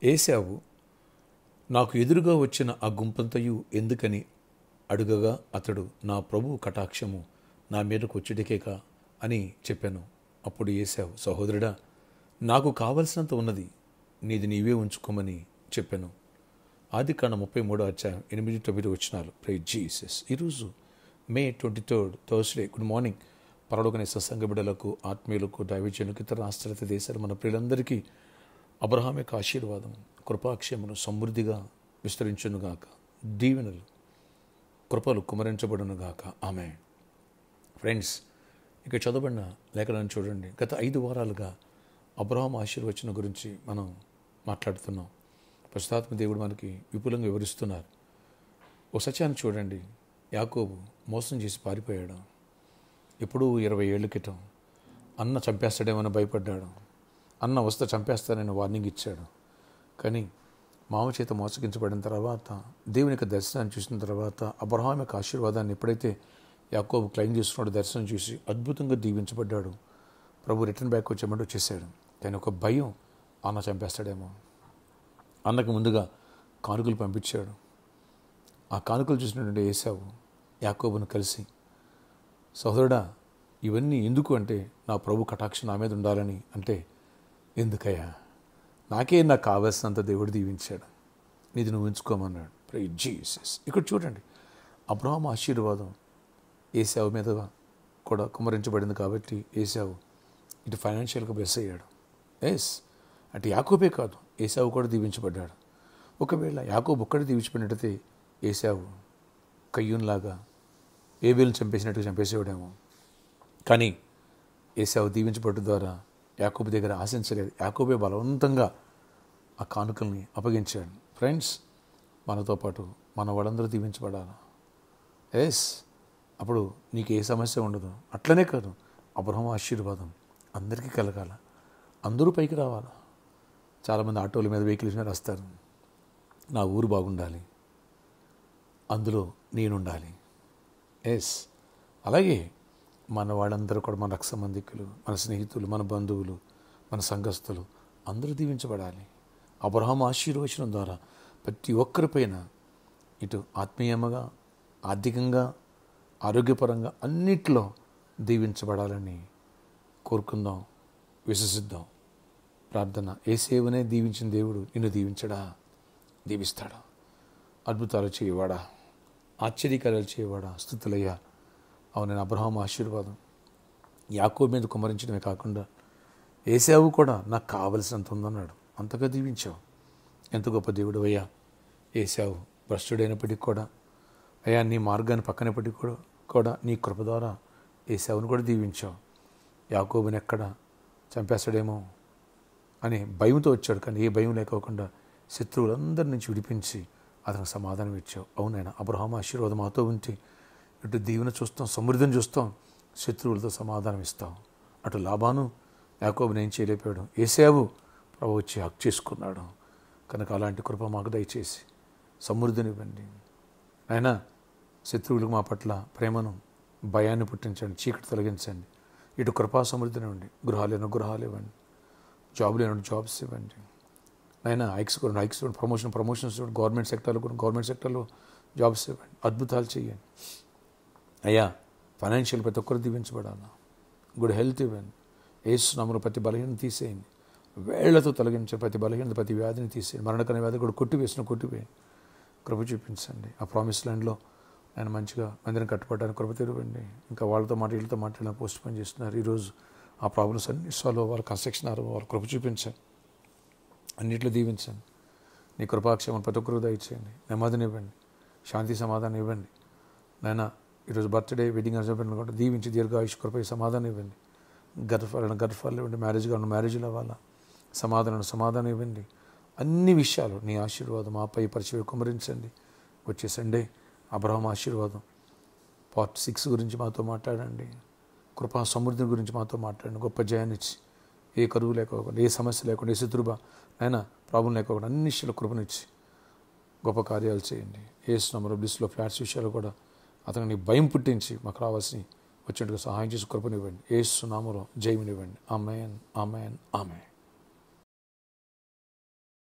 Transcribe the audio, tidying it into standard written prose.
ఏశావు నాకు ఎదురుగా వచ్చిన ఆ గుంపంతయు ఎందుకని అడుగగా అతడు, నా ప్రభువు కటాక్షము నా మీదకు వచ్చుటకేక అని చెప్పాను. అప్పుడు ఏశావు, సహోదరుడా, నాకు కావలసినంత ఉన్నది, నీది నీవే ఉంచుకోమని చెప్పాను. ఆదికాండం 33:8-9 వచనాలు. Praise Jesus. ఈరోజు మే 23 థర్స్డే. Good morning. పరలోకనే సత్సంగ బిడ్డలకు, ఆత్మీయులకు, దైవజనులకు, ఇతర రాష్ట్రాల దేశాలు మన ప్రియులందరికీ అబ్రహాం యొక్క ఆశీర్వాదం, కృపాక్షేమను సమృద్ధిగా విస్తరించునుగాక. దీవెనలు, కృపలు కుమరించబడునుగాక. ఆమె. ఫ్రెండ్స్, ఇక చదవబడిన లేఖనాన్ని చూడండి. గత 5 వారాలుగా అబ్రహాం ఆశీర్వచనం గురించి మనం మాట్లాడుతున్నాం. పరిశుద్ధాత్మ దేవుడు మనకి విపులంగా వివరిస్తున్నారు. ఓ సత్యాన్ని చూడండి. యాకోబు మోసం చేసి పారిపోయాడు. ఇప్పుడు 20 ఏళ్ల క్రితం అన్న చంపేస్తాడేమని భయపడ్డాడు. అన్న వస్తే చంపేస్తానని వార్నింగ్ ఇచ్చాడు. కానీ మామ చేత మోసగించబడిన తర్వాత, దేవుని యొక్క దర్శనాన్ని చూసిన తర్వాత, అబ్రహాం యొక్క ఆశీర్వాదాన్ని ఎప్పుడైతే యాకోబు క్లెయిమ్ చేసుకున్నాడు, దర్శనం చూసి అద్భుతంగా దీవించబడ్డాడు. ప్రభు రిటర్న్ బ్యాక్ వచ్చేమంటూ వచ్చేసాడు. కానీ ఒక భయం, అన్న చంపేస్తాడేమో. అన్నకు ముందుగా కానుకలు పంపించాడు. ఆ కానుకలు చూసినటువంటి ఏశావు యాకోబును కలిసి, సహోదరుడా, ఇవన్నీ ఎందుకు అంటే, నా ప్రభు కటాక్షం నా మీద ఉండాలని. అంటే, ఎందుకయ్యా, నాకు కావాల్సినంత దేవుడు దీవించాడు, నీది నువ్వు ఉంచుకోమన్నాడు. Praise Jesus. ఇక్కడ చూడండి, అబ్రహాం ఆశీర్వాదం ఏశావు మీద కూడా కుమ్మరించబడింది. కాబట్టి ఏశావు ఇటు ఫైనాన్షియల్గా బ్లెస్ అయ్యాడు. ఎస్, అంటే యాకోబే కాదు, ఏశావు కూడా దీవించబడ్డాడు. ఒకవేళ యాకోబు ఒక్కడే దీవించబడినట్టయితే ఏశావు కయ్యూన్లాగా ఏబేలును చంపేసినట్టుగా చంపేసేవాడేమో. కానీ ఏశావు దీవించబడ్డ ద్వారా యాకోబు దగ్గర ఆశించలేదు. యాకోబే బలవంతంగా ఆ కానుకల్ని అప్పగించాడు. ఫ్రెండ్స్, మనతో పాటు మన వాళ్ళందరూ దీవించబడాలి. ఎస్, అప్పుడు నీకు ఏ సమస్య ఉండదు. అట్లనే కాదు, అబ్రహాం ఆశీర్వాదం అందరికీ కలగాల, అందరూ పైకి రావాలి. చాలామంది ఆటోల మీద, వెహికల్స్ మీద వస్తారు. నా ఊరు బాగుండాలి, అందులో నేనుండాలి. ఎస్, అలాగే మన వాళ్ళందరూ కూడా, మన రక్త సంబంధికులు, మన స్నేహితులు, మన బంధువులు, మన సంఘస్థులు అందరూ దీవించబడాలి. అబ్రహాం ఆశీర్వచనం ద్వారా ప్రతి ఒక్కరిపైన ఇటు ఆత్మీయంగా, ఆర్థికంగా, ఆరోగ్యపరంగా అన్నిట్లో దీవించబడాలని కోరుకుందాం, విశ్వసిద్దాం. ప్రార్థన. యేసేవునే దీవించిన దేవుడు నిన్ను దీవించడా? దీవిస్తాడా? అద్భుతాలు చేయవాడా? ఆశ్చర్యకార్యాలు చేయవాడా? స్తుతులయ్యా. అవునైనా అబ్రహాం ఆశీర్వాదం యాకోబు మీద కుమ్మరించడమే కాకుండా ఏశావు కూడా నాకు కావలసినంత ఉందన్నాడు. అంతగా దీవించావు. ఎంత గొప్ప దేవుడు అయ్యా. ఏశావు భ్రష్టుడైనప్పటికీ కూడా, అయ్యా నీ మార్గాన్ని పక్కనప్పటికీ కూడా నీ కృప ద్వారా ఏశావును కూడా దీవించావు. యాకోబుని ఎక్కడ చంపేస్తాడేమో అని భయంతో వచ్చాడు. కానీ ఏ భయం లేకోకుండా శత్రువులందరి నుంచి విడిపించి అతనికి సమాధానం ఇచ్చావు. అవునైనా అబ్రహాం ఆశీర్వాదం మాతో ఉంటే ఇటు దీవెన చూస్తాం, సమృద్ధిని చూస్తాం, శత్రువులతో సమాధానం ఇస్తాం. అటు లాబాను యాకోబుని ఏం చేయలేపాడు, ఏశావు ప్రభు వచ్చి హక్ చేసుకున్నాడు. కనుక అలాంటి కృప మాకు దయచేసి సమృద్ధినివ్వండి. అయినా శత్రువులకు మా పట్ల ప్రేమను, భయాన్ని పుట్టించండి, చీకటి తొలగించండి. ఇటు కృపా సమృద్ధినివ్వండి. గృహాలు ఇవ్వండి, జాబులు జాబ్స్ ఇవ్వండి. అయినా హైక్స్ ఇవ్వండి, ప్రమోషన్స్ ఇవ్వండి. గవర్నమెంట్ సెక్టర్లో జాబ్స్ ఇవ్వండి. అద్భుతాలు చేయండి అయ్యా. ఫైనాన్షియల్ ప్రతి ఒక్కరు దీవించబడాలా. గుడ్ హెల్త్ ఇవ్వండి. యేసు నామములో ప్రతి బలహీనత తీసేయండి. వేళ్లతో తొలగించే ప్రతి బలహీనత, ప్రతి వ్యాధిని తీసేయండి. మరణకరమైన వ్యాధి కూడా కొట్టివేయండి. కృప చూపించండి. ఆ ప్రామిస్ ల్యాండ్లో ఆయన మంచిగా మందిరం కట్టుబడడానికి కృప తెరవండి. ఇంకా వీళ్ళతో మాట్లాడిన పోస్ట్ పోన్ చేస్తున్నారు. ఈరోజు ఆ ప్రాబ్లమ్స్ అన్ని సాల్వ్ అవ్వాలి, కన్స్ట్రక్షన్ అవ్వాలి. కృప చూపించండి, అన్నింటిలో దీవించండి. నీ కృపాక్షేమం ప్రతి ఒక్కరు దయచేయండి. నెమ్మదినివ్వండి, శాంతి సమాధానం ఇవ్వండి. నాయన ఈరోజు బర్త్డే, వెడ్డింగ్ అర్జమెంట్ కూడా దీవించి దీర్ఘాయుష్ కృప సమాధానం ఇవ్వండి. గర్భఫలాలు ఇవ్వండి. మ్యారేజ్లు అవ్వాలా, సమాధానం ఇవ్వండి. అన్ని విషయాలు నీ ఆశీర్వాదం మాపై పరిచయం కుమరించండి. వచ్చే సండే అబ్రహాం ఆశీర్వాదం పార్ట్ 6 గురించి మాతో మాట్లాడండి. కృపా సమృద్ధి గురించి మాతో మాట్లాడండి. గొప్ప జయాన్ని ఇచ్చి, ఏ కరువు లేకోకుండా, ఏ సమస్య లేకుండా, ఏ శత్రుబా అయినా ప్రాబ్లం లేకోకుండా అన్ని విషయాలు కృపనిచ్చి గొప్ప కార్యాలు చేయండి. యేసు నామములో బ్లిస్లో ఫ్లాట్స్ విషయాలు కూడా అతనికి భయం పుట్టించి మాకు రావాల్సి వచ్చేట్టుగా సహాయం చేసి కృపనివ్వండి. యేసు నామములో జయమునివ్వండి. ఆమేన్, ఆమేన్, ఆమేన్.